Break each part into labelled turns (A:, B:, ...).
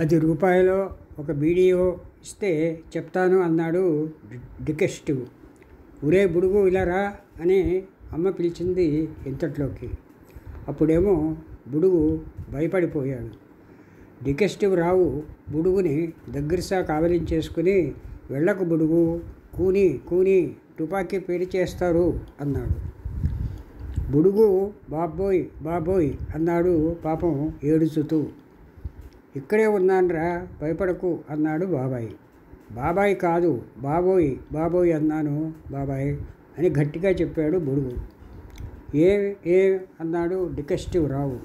A: రూ. 10 ఒక బీడీయో ఇస్తే చెప్తాను అన్నాడు డిటెక్టివ్. ఒరే బుడుగు ఇలా రా అని అమ్మ పిలిచింది ఇంతట్లోకి. అప్పుడేమో బుడుగు భయపడిపోయాడు. డిటెక్టివ్ రావు బుడుగుని దగ్గరసా కావలించేసుకుని, వెళ్ళకు బుడుగు, కూని కూని తుపాకీ పేలి చేస్తారు అన్నాడు. బుడుగు బాబోయ్ బాబోయ్ అన్నాడు పాపం ఏడుచుతూ. ఇక్కడే ఉన్నాన్రా, భయపడకు అన్నాడు బాబాయ్. బాబాయ్ కాదు బాబోయ్ బాబోయ్ అన్నాను బాబాయ్ అని గట్టిగా చెప్పాడు బుడుగు. ఏ అన్నాడు డిటెక్టివ్ రావు.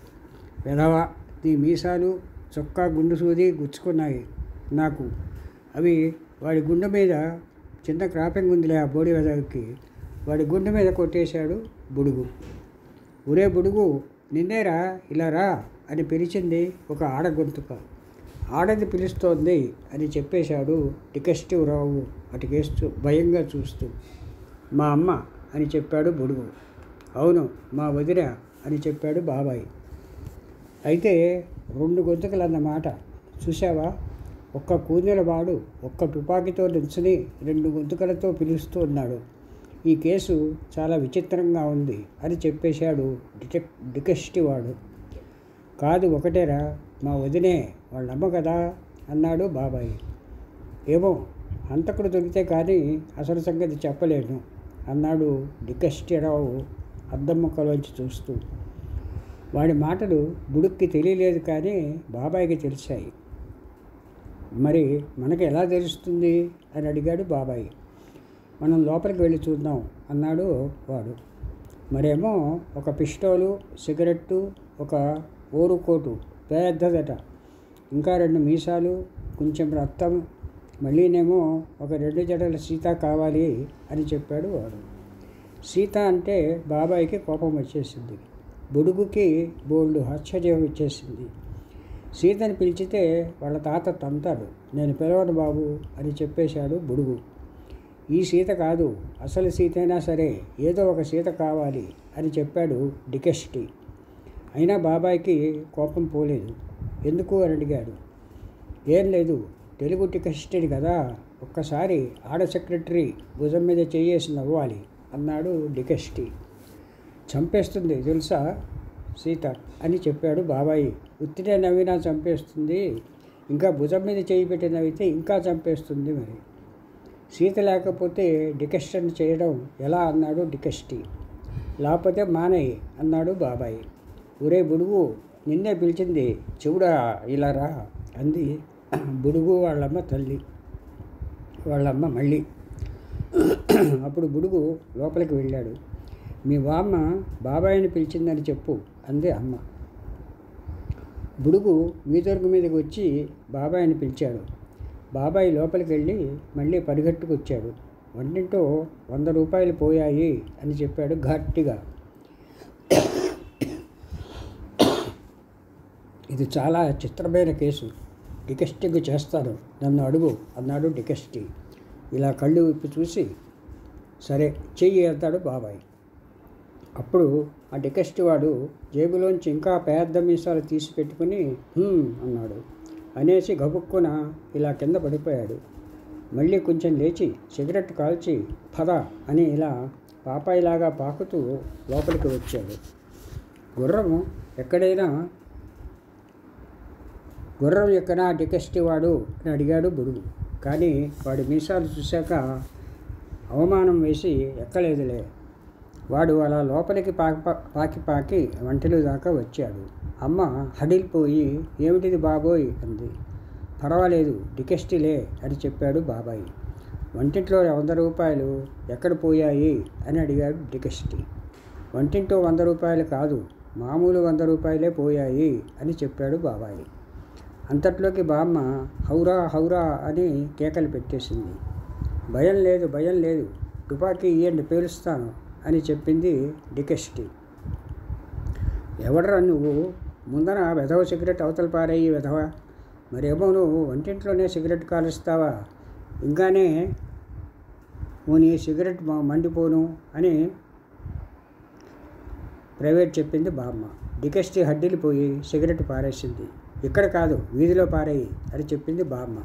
A: వెధవా, నీ మీసాలు చొక్కా గుండు సూది గుచ్చుకున్నాయి నాకు. అవి వాడి గుండె మీద చిన్న క్రాపింగ్ ఉందిలే ఆ బోడి వెధవకి. వాడి గుండె మీద కొట్టేశాడు బుడుగు. ఒరే బుడుగు, నిన్నేరా ఇలా రా అని పిలిచింది ఒక ఆడ గొంతుక. ఆడది పిలుస్తోంది అని చెప్పేశాడు డిటెక్టివ్ రావు అటుకేస్తూ భయంగా చూస్తూ. మా అమ్మ అని చెప్పాడు బుడుగు. అవును మా వదిన అని చెప్పాడు బాబాయ్. అయితే 2 గొంతుకలు అన్నమాట. చూసావా, ఒక్క కూనెల వాడు ఒక్క తుపాకీతో నిల్చుని 2 గొంతుకలతో పిలుస్తూ ఉన్నాడు. ఈ కేసు చాలా విచిత్రంగా ఉంది అని చెప్పేశాడు డిటెక్టివ్ వాడు. కాదు ఒకటేరా, మా వదినే వాళ్ళమ్మ కదా అన్నాడు బాబాయ్. ఏమో, హంతకుడు దొరికితే కానీ అసలు సంగతి చెప్పలేను అన్నాడు డిటెక్టివ్ రావు అద్దం ముక్కలోంచి చూస్తూ. వాడి మాటలు బుడుక్కి తెలియలేదు కానీ బాబాయ్కి తెలిసాయి. మరి మనకి ఎలా తెలుస్తుంది అని అడిగాడు బాబాయ్. మనం లోపలికి వెళ్ళి చూద్దాం అన్నాడు వాడు. మరేమో ఒక పిస్టోలు, సిగరెట్టు, ఒక ఓరుకోటు పెద్దదట, ఇంకా 2 మీసాలు, కొంచెం రక్తం, మళ్ళీనేమో ఒక 2 జడల సీత కావాలి అని చెప్పాడు వాడు. సీత అంటే బాబాయ్కి కోపం వచ్చేసింది. బుడుగుకి బోల్డు ఆశ్చర్యం వచ్చేసింది. సీతని పిలిచితే వాళ్ళ తాత తంతాడు. నేను పిలవను బాబు అని చెప్పేశాడు బుడుగు. ఈ సీత కాదు, అసలు సీతైనా సరే ఏదో ఒక సీత కావాలి అని చెప్పాడు డిటెక్టివ్. అయినా బాబాయ్కి కోపం పోలేదు. ఎందుకు అని అడిగాడు. ఏం లేదు, తెలుగు డిటెక్టివ్ కదా, ఒక్కసారి ఆడ సెక్రటరీ భుజం మీద చేయేసి నవ్వాలి అన్నాడు డిటెక్టివ్. చంపేస్తుంది తెలుసా సీత అని చెప్పాడు బాబాయ్. ఉత్తినే నవ్వినా చంపేస్తుంది, ఇంకా భుజం మీద చేయి పెట్టి నవ్వితే ఇంకా చంపేస్తుంది. మరి సీత లేకపోతే డిటెక్షన్ చేయడం ఎలా అన్నాడు డిటెక్టివ్. లేకపోతే మానేయి అన్నాడు బాబాయ్. ఒరే బుడుగు, నిన్నే పిలిచింది, చెవుడా ఇలా రా అంది బుడుగు వాళ్ళమ్మ తల్లి. వాళ్ళమ్మ మళ్ళీ. అప్పుడు బుడుగు లోపలికి వెళ్ళాడు. మీ బామ్మ బాబాయిని పిలిచిందని చెప్పు అంది అమ్మ. బుడుగు వీధొరుగు మీదకి వచ్చి బాబాయిని పిలిచాడు. బాబాయ్ లోపలికి వెళ్ళి మళ్ళీ పరిగెట్టుకు వచ్చాడు. వంటింటో 100 రూపాయలు పోయాయి అని చెప్పాడు గట్టిగా. ఇది చాలా చిత్రమైన కేసు, డిటెక్టివ్ చేస్తాను, నన్ను అడుగు అన్నాడు డిటెక్టివ్. ఇలా కళ్ళు విప్పి చూసి సరే చెయ్యి అంటాడు బాబాయ్. అప్పుడు ఆ డిటెక్టివ్ వాడు జేబులోంచి ఇంకా పెద్ద మీసాలు తీసి పెట్టుకుని అన్నాడు. అనేసి గబుక్కున ఇలా కింద పడిపోయాడు. మళ్ళీ కొంచెం లేచి సిగరెట్ కాల్చి పద అని ఇలా పాపాయిలాగా పాకుతూ లోపలికి వచ్చాడు. గుర్రం ఎక్కడా డిటెక్టివ్ వాడు అని అడిగాడు బుడుగు. కానీ వాడి మీసాలు చూశాక అవమానం వేసి ఎక్కలేదులే. వాడు అలా లోపలికి పాకి వంటిలో దాకా వచ్చాడు. అమ్మ హడిలిపోయి ఏమిటిది బాబోయ్ అంది. పర్వాలేదు డిటెక్టివ్లే అని చెప్పాడు బాబాయ్. వంటింట్లో 100 రూపాయలు ఎక్కడ పోయాయి అని అడిగాడు డిటెక్టివ్. వంటింటో 100 రూపాయలు కాదు, మామూలు 100 రూపాయలే పోయాయి అని చెప్పాడు బాబాయ్. అంతట్లోకి బామ్మ హౌరా హౌరా అని కేకలు పెట్టేసింది. భయం లేదు, తుపాకీ ఇయ్యండి పేలుస్తాను అని చెప్పింది డిటెక్టివ్. ఎవడరా నువ్వు, ముందర వెధవ సిగరెట్ అవతల పారేయి వెధవ, మరేమో నువ్వు వంటింట్లోనే సిగరెట్ కాలుస్తావా, ఇంకానే నీ సిగరెట్ మండిపోను అని ప్రైవేట్ చెప్పింది బామ్మ. డిటెక్టివ్ హడ్డిలిపోయి సిగరెట్ పారేసింది. ఇక్కడ కాదు, వీధిలో పారేయి అని చెప్పింది బామ్మ.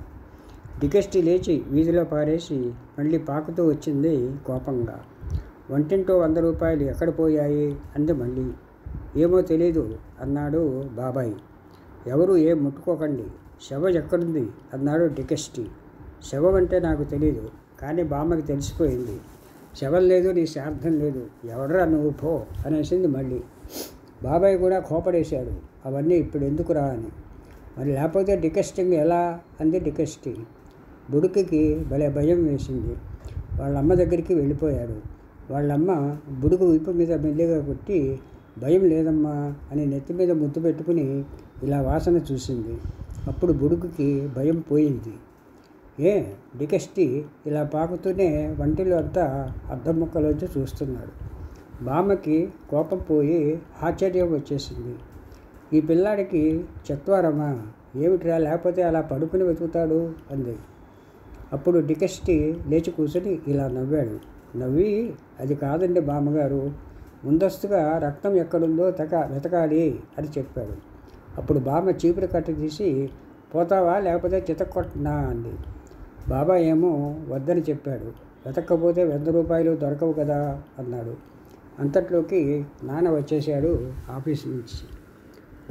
A: డికెస్టి లేచి వీధిలో పారేసి మళ్ళీ పాకుతూ వచ్చింది కోపంగా. వంటింటో 100 రూపాయలు ఎక్కడ పోయాయి అంది మళ్ళీ. ఏమో తెలీదు అన్నాడు బాబాయ్. ఎవరు ఏం ముట్టుకోకండి, శవం ఎక్కడుంది అన్నాడు డికెస్టి. శవం అంటే నాకు తెలీదు, కానీ బామ్మకి తెలిసిపోయింది. శవం లేదు, నీ శ్రాద్ధం లేదు, ఎవడరా నువ్వు పో అనేసింది మళ్ళీ. బాబాయ్ కూడా కోపడేశాడు, అవన్నీ ఇప్పుడు ఎందుకురా అని. మరి లేకపోతే డికెస్టింగ్ ఎలా అంది డికెస్టి. బుడుకుకి భలే భయం వేసింది. వాళ్ళమ్మ దగ్గరికి వెళ్ళిపోయాడు. వాళ్ళమ్మ బుడుగు విప్పు మీద మెల్లిగా కొట్టి, భయం లేదమ్మా అని నెత్తి మీద ముద్దు పెట్టుకుని ఇలా వాసన చూసింది. అప్పుడు బుడుగుకి భయం పోయింది. డికెస్టి ఇలా పాకుతూనే వంటిలో అంతా అద్దం ముక్కలోంచి చూస్తున్నాడు. బామ్మకి కోపం పోయి ఆశ్చర్యం వచ్చేసింది. ఈ పిల్లాడికి చత్వారమా ఏమిట్రా, లేకపోతే అలా పడుకుని వెతుకుతాడు అంది. అప్పుడు డికెస్టి లేచి కూర్చొని ఇలా నవ్వాడు. నవ్వి, అది కాదండి బామ్మగారు, ముందస్తుగా రక్తం ఎక్కడుందో వెతకాలి అని చెప్పాడు. అప్పుడు బామ్మ చీపురు కట్ట తీసి, పోతావా లేకపోతే చితక్కొట్టనా అంది. బాబా ఏమో వద్దని చెప్పాడు. వెతక్కపోతే 100 రూపాయలు దొరకవు కదా అన్నాడు. అంతట్లోకి నాన్న వచ్చేసాడు ఆఫీస్ నుంచి.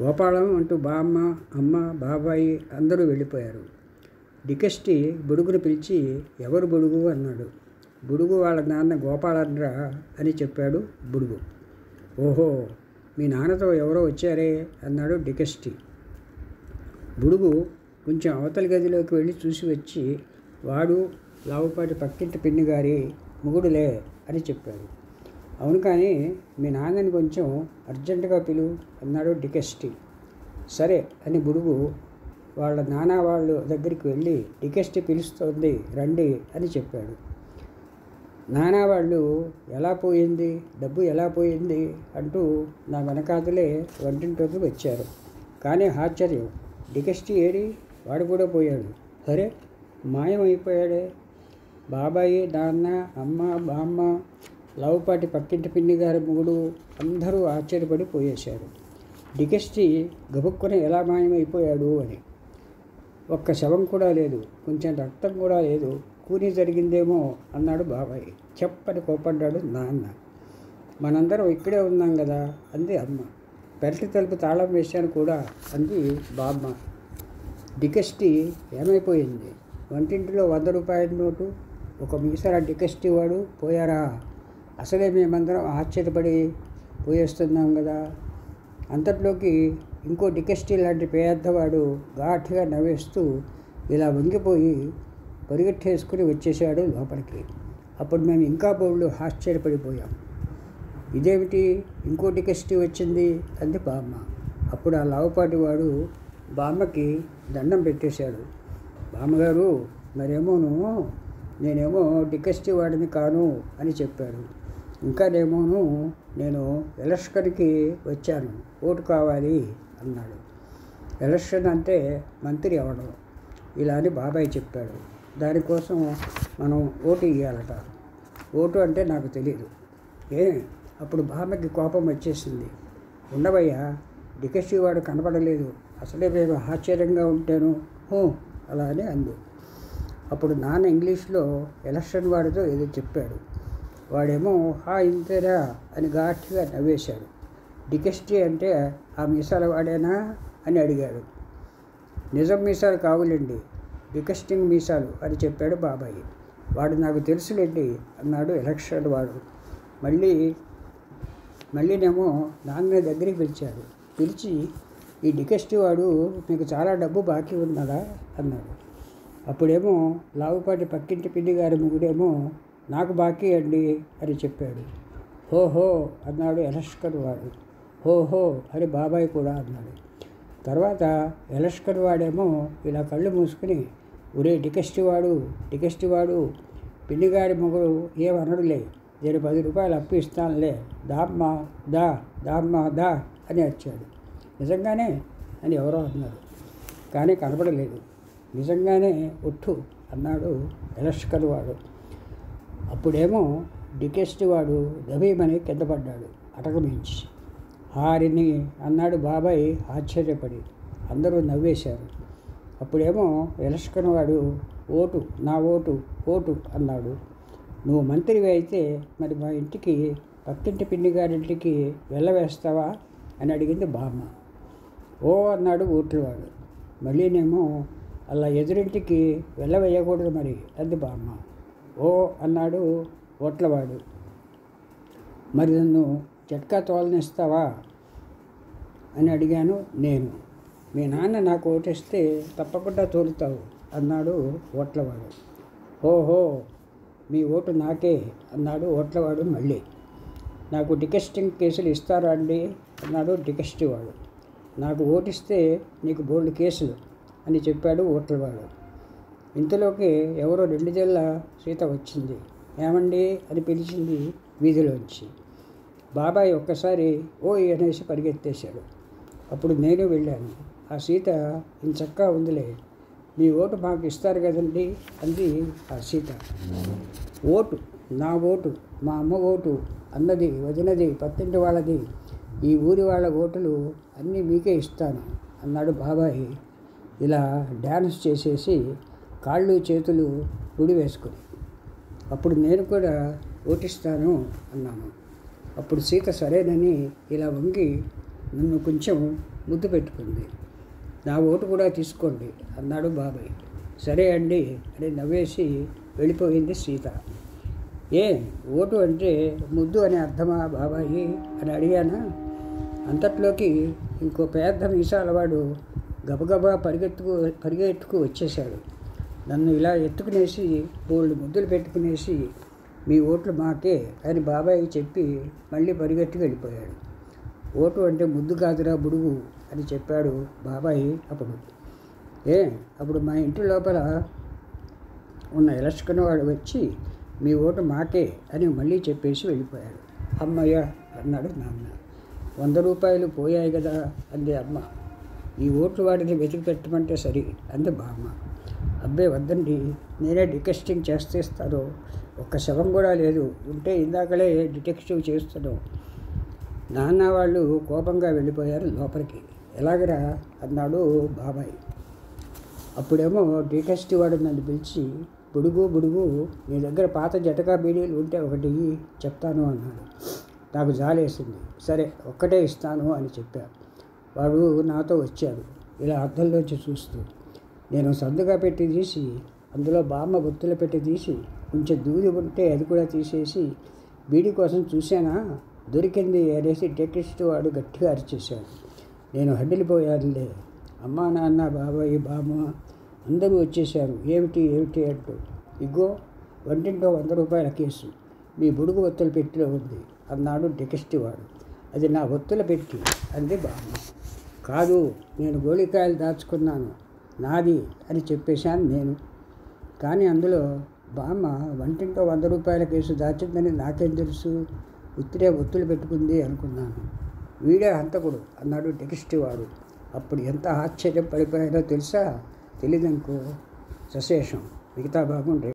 A: గోపాలం అంటూ బామ్మ, అమ్మ, బాబాయి అందరూ వెళ్ళిపోయారు. డికెస్టి బుడుగును పిలిచి, ఎవరు బుడుగు అన్నాడు. బుడుగు వాళ్ళ నాన్న గోపాలన్రా అని చెప్పాడు బుడుగు. ఓహో, మీ నాన్నతో ఎవరో వచ్చారే అన్నాడు డికెస్టి. బుడుగు కొంచెం అవతలి గదిలోకి వెళ్ళి చూసి వచ్చి, వాడు లావుపాటి పక్కింటి పిన్ని గారి మొగుడులే అని చెప్పాడు. అవును, కానీ మీ నాన్నని కొంచెం అర్జెంటుగా పిలువు అన్నాడు డికెస్టి. సరే అని బుడుగు వాళ్ళ నాన్న వాళ్ళు దగ్గరికి వెళ్ళి, డికెస్టి పిలుస్తోంది రండి అని చెప్పాడు. నానా వాళ్ళు ఎలా పోయింది, డబ్బు ఎలా పోయింది అంటూ నా వెనకాతలే వంటింట్లోకి వచ్చారు. కానీ ఆశ్చర్యం, డికెస్టి ఏడి, వాడు కూడా పోయాడు. సరే, మాయమైపోయాడే. బాబాయి, నాన్న, అమ్మ, బామ్మ, లావుపాటి పక్కింటి పిన్ని గారి మొగుడు అందరూ ఆశ్చర్యపడి పోయేశారు. డికెస్టి గబుక్కున ఎలా మాయమైపోయాడు అని. ఒక్క శవం కూడా లేదు, కొంచెం రక్తం కూడా లేదు, కూని జరిగిందేమో అన్నాడు బాబాయ్. చెప్పని కోపడ్డాడు నాన్న. మనందరం ఇక్కడే ఉన్నాం కదా అంది అమ్మ. పెరటి తలుపు తాళం వేశాను కూడా అంది బామ్మ. డికెస్టి ఏమైపోయింది? వంటింటిలో 100 రూపాయల నోటు, ఒక మీసాల డికెస్టి వాడు పోయారా? అసలే మేమందరం ఆశ్చర్యపడి పోయేస్తున్నాం కదా. అంతట్లోకి ఇంకో డికెస్టి లాంటి పేదవాడు ఘాటుగా నవ్వేస్తూ ఇలా వంగిపోయి పరిగెట్టేసుకుని వచ్చేసాడు లోపలికి. అప్పుడు మేము ఇంకా బోళ్ళు ఆశ్చర్యపడిపోయాం. ఇదేమిటి, ఇంకో డికెస్టి వచ్చింది అంది బామ్మ. అప్పుడు ఆ లావుపాటి వాడు బామ్మకి దండం పెట్టేశాడు. బామ్మగారు, మరేమోను నేనేమో డికెస్టి వాడిని కాను అని చెప్పాడు. ఇంకానేమోను నేను ఎలక్షన్కి వచ్చాను, ఓటు కావాలి అన్నాడు. ఎలక్షన్ అంటే మంత్రి అవ్వడం ఇలా అని బాబాయ్ చెప్పాడు. దానికోసం మనం ఓటు ఇవ్వాలట. ఓటు అంటే నాకు తెలీదు. అప్పుడు బామ్మకి కోపం వచ్చేసింది. ఉండవయ్యా, డికెస్టి వాడు కనపడలేదు, అసలే మేము ఆశ్చర్యంగా ఉంటాను అలా అని అంది. అప్పుడు నాన్న ఇంగ్లీష్లో ఎలక్షన్ వాడితో ఏదో చెప్పాడు. వాడేమో ఇంతేరా అని ఘాటుగా నవ్వేశాడు. డికెస్టి అంటే ఆ మీసాల వాడేనా అని అడిగాడు. నిజం మీసాలు కావులేండి, డికెస్టింగ్ మీసాలు అని చెప్పాడు బాబాయ్. వాడు నాకు తెలుసులేండి అన్నాడు ఎలక్షన్ వాడు. మళ్ళీనేమో నాన్న దగ్గరికి పిలిచాడు. పిలిచి, ఈ డికెస్టి వాడు మీకు చాలా డబ్బు బాకీ ఉన్నాడా అన్నాడు. అప్పుడేమో లావుపాటి పక్కింటి పిన్ని గారి మొగుడేమో నాకు బాకీ అండి అని చెప్పాడు. హోహో అన్నాడు ఎలక్షన్ వాడు. హోహో అని బాబాయ్ కూడా అన్నాడు. తర్వాత ఎలక్షన్ వాడేమో ఇలా కళ్ళు మూసుకుని, ఒరే డికెస్టి వాడు పిన్నిగారి మొగుడు ఏమనడులే, నేను 10 రూపాయలు అప్పు ఇస్తానులే, దామ్మా దా అని వచ్చాడు. నిజంగానే అని ఎవరో అన్నారు, కానీ కనపడలేదు. నిజంగానే ఒట్టు అన్నాడు ఎలక్షన్ వాడు. అప్పుడేమో డికెస్టి వాడు దబీమని కింద పడ్డాడు అటకమించి. హారిని అన్నాడు బాబాయ్ ఆశ్చర్యపడి. అందరూ నవ్వేశారు. అప్పుడేమో ఎలక్షన్ వాడు ఓటు నా ఓటు ఓటు అన్నాడు. నువ్వు మంత్రివి అయితే మరి మా ఇంటికి పక్కింటి పిన్ని గారింటికి వెళ్ళవేస్తావా అని అడిగింది బామ్మ. ఓ అన్నాడు ఓట్లవాడు. మళ్ళీనేమో అలా ఎదురింటికి వెళ్ళవేయకూడదు మరి అంది బామ్మ. ఓ అన్నాడు ఓట్లవాడు. మరి నన్ను జట్కా తోలనిస్తావా అని అడిగాను నేను. మీ నాన్న నాకు ఓటేస్తే తప్పకుండా తోలుతావు అన్నాడు ఓట్లవాడు. ఓహో మీ ఓటు నాకే అన్నాడు ఓట్లవాడు మళ్ళీ. నాకు డికెస్టింగ్ కేసులు ఇస్తారా అండి అన్నాడు డికెస్టివ్ వాడు. నాకు ఓటిస్తే నీకు బోల్డ్ కేసులు అని చెప్పాడు ఓట్లవాడు. ఇంతలోకి ఎవరో 2 జల్ల సీత వచ్చింది. ఏమండి అని పిలిచింది వీధిలోంచి. బాబాయ్ ఒక్కసారి ఓయ్ అనేసి పరిగెత్తేశాడు. అప్పుడు నేను వెళ్ళాను. ఆ సీత ఇంచక్కా ఉందిలే, మీ ఓటు మాకు ఇస్తారు కదండి అంది ఆ సీత. ఓటు నా ఓటు మా అమ్మ ఓటు అన్నది వదినది పక్కింటి వాళ్ళది, ఈ ఊరి వాళ్ళ ఓటులు అన్నీ మీకే ఇస్తాను అన్నాడు బాబాయ్ ఇలా డ్యాన్స్ చేసేసి కాళ్ళు చేతులు ముడి వేసుకుని. అప్పుడు నేను కూడా ఓటిస్తాను అన్నాను. అప్పుడు సీత సరేనని ఇలా వంగి నన్ను కొంచెం ముద్దు పెట్టుకుంది. నా ఓటు కూడా తీసుకోండి అన్నాడు బాబాయ్. సరే అండి అని నవ్వేసి వెళ్ళిపోయింది సీత. ఏ ఓటు అంటే ముద్దు అని అర్థమా బాబాయి అని అడిగానా. అంతట్లోకి ఇంకో పెద్ద మీసాలవాడు గబగబా పరిగెట్టుకు వచ్చేశాడు. నన్ను ఇలా ఎత్తుకునేసి బోల్డ్ ముద్దులు పెట్టుకునేసి మీ ఓట్లు మాకే అని బాబాయ్ చెప్పి మళ్ళీ పరిగెట్టుకు వెళ్ళిపోయాడు. ఓటు అంటే ముద్దు కాదురా బుడుగు అని చెప్పాడు బాబాయ్ అప్పుడు. అప్పుడు మా ఇంటి లోపల ఉన్న ఎలక్షన్ వాడు వచ్చి మీ ఓటు మాకే అని మళ్ళీ చెప్పేసి వెళ్ళిపోయాడు. అమ్మయ్య అన్నాడు నాన్న. 100 రూపాయలు పోయాయి కదా అంది అమ్మ. ఈ ఓట్లు వాడిని వెతికి పెట్టమంటే సరి అంది బామ్మ. అబ్బే వద్దండి, నేనే డిటెక్టింగ్ చేస్తేస్తాను, ఒక్క శవం కూడా లేదు, ఉంటే ఇందాకలే డిటెక్టివ్ చేస్తాను. నాన్న వాళ్ళు కోపంగా వెళ్ళిపోయారు లోపలికి. ఎలాగరా అన్నాడు బాబాయ్. అప్పుడేమో డిటెక్టివ్ వాడు నన్ను పిలిచి బుడుగు నీ దగ్గర పాత జటకా బీడీలు ఉంటే ఒకటి చెప్తాను అన్నాడు. నాకు జాలేసింది. సరే ఒక్కటే ఇస్తాను అని చెప్పాను. వాడు నాతో వచ్చాడు ఇలా అద్దంలోంచి చూస్తూ. నేను సందుగా పెట్టి తీసి అందులో బామ్మ బొత్తులు పెట్టి తీసి కొంచెం దూది ఉంటే అది కూడా తీసేసి బీడీ కోసం చూశానా, దొరికింది అనేసి డిటెక్టివ్ వాడు గట్టిగా అరిచేశాడు. నేను హడ్డిలిపోయానులే. అమ్మా నాన్న బాబాయ్ బామ్మ అందరూ వచ్చేశారు. ఏమిటి అంటూ. ఇగో వంటింటో 100 రూపాయల కేసు మీ బుడుగు ఒత్తుల పెట్టిలో ఉంది అన్నాడు డిటెక్టివ్ వాడు. అది నా ఒత్తుల పెట్టి అంది బామ్మ. కాదు, నేను గోళికాయలు దాచుకున్నాను, నాది అని చెప్పేశాను నేను. కానీ అందులో బామ్మ వంటింటో 100 రూపాయల కేసు దాచిందని నాకేం తెలుసు, ఉత్తిరే ఒత్తులు పెట్టుకుంది అనుకున్నాను. వీడే హంతకుడు అన్నాడు డిటెక్టివ్ వాడు. అప్పుడు ఎంత ఆశ్చర్యం పడిపోయారో తెలుసా. తెలీదనుకో. సశేషం. మిగతా భాగం